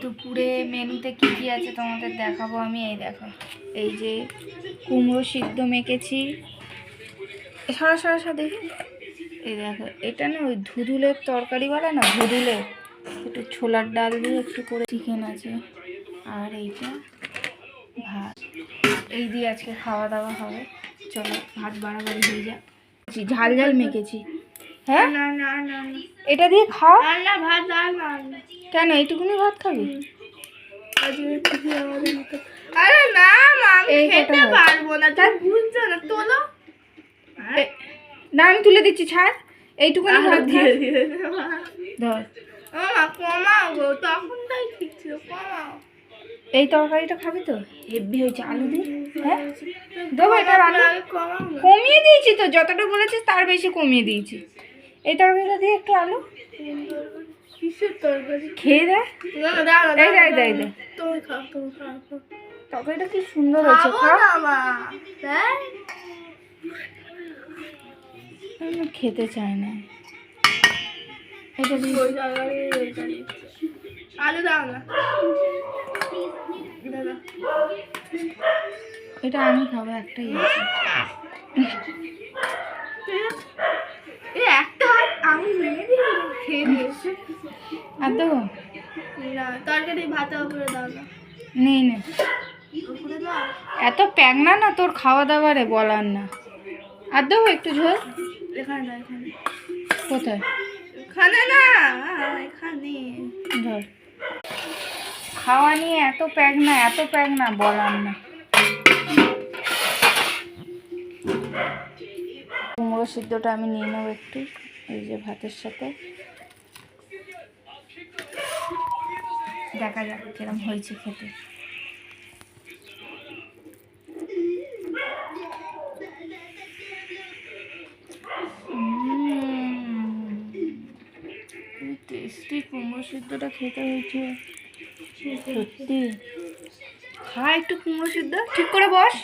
দুপুরে মেনুতে কি কি আছে তোমাদের দেখাবো আমি। এই দেখো, এই যে কুমড়ো সিদ্ধ মেখেছি, সরা দেখি। এই দেখো, এটা না ওই ধুদুলের তরকারি বলে না, ধুদুলের একটু ছোলার ডাল দিয়ে একটু করে চিকেন আছে, আর এইটা ভাত। এই দিয়ে আজকে খাওয়া দাওয়া হবে। চলো ভাত বাড়াবাড়ি হয়ে যাক। ঝাল ঝাল মেখেছি। হ্যাঁ না না না, এটা দিয়ে খাও না। ভাত না, কেন এইটুকুনি ভাত খাবি? আরে না আমি খেতে পারবো না, তাই বুঝছো না। তোলো না, আমি তুলে দিচ্ছি, ছাড়। এইটুকুনি ভাত ধর। কমাও গো, তখন তাই ঠিক ছিল, কমাও। এই তরকারিটা খাবি তো? হেভি হয়েছে, আলু দিয়ে। হ্যাঁ দেবো, এটা কমিয়ে দিয়েছি তো, যতটা বলেছিস তার বেশি কমিয়ে দিয়েছি। এই তরকারিটা দিয়ে একটু আলু। কিসের তরকারি? খেয়ে দেখ। এই দে তরকারিটা কি সুন্দর হয়েছে, খেতে চায় না। এটা আলু দাও না, এটা আমি খাবো, একটাই আছে। একটা আমি খেয়ে দিয়েছি। আর দেবো না, তরকারি ভাতের উপরে দাও না। নেই না, এত প্যাগনা না তোর খাওয়া দাওয়ারে বলার না। আর দেবো একটু ঝোল। এখানে না, এখানে। কোথায়? এখানে না, এখানে ধর। খাওয়া নিয়ে এত প্যাগনা বলার না। কুমড়ো সিদ্ধটা আমি নিয়ে নেবো একটু, এই যে ভাতের সাথে। দেখা যাক কিরম হয়েছে খেতে। টেস্টি কুমড়ো সিদ্ধটা খেতে হয়েছে সত্যি। খা একটু কুমড়ো সিদ্ধ, ঠিক করে বস।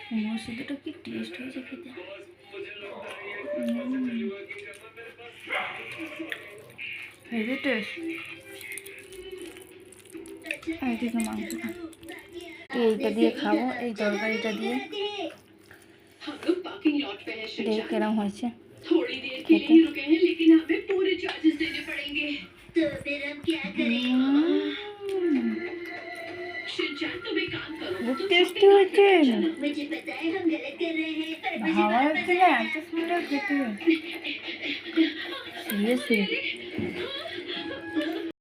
কুমড়ো সিদ্ধটা কি টেস্ট হয়েছে খেতে। Heavy taste. এইদিকে মাংসটা, এইটা দিয়ে খাবো, এই তরকারিটা দিয়ে। দেখ কেরম হয়েছে খেতে। টেস্টি হয়েছে, ভাবা হচ্ছে না এত সুন্দর খেতে। সিরিয়াসলি।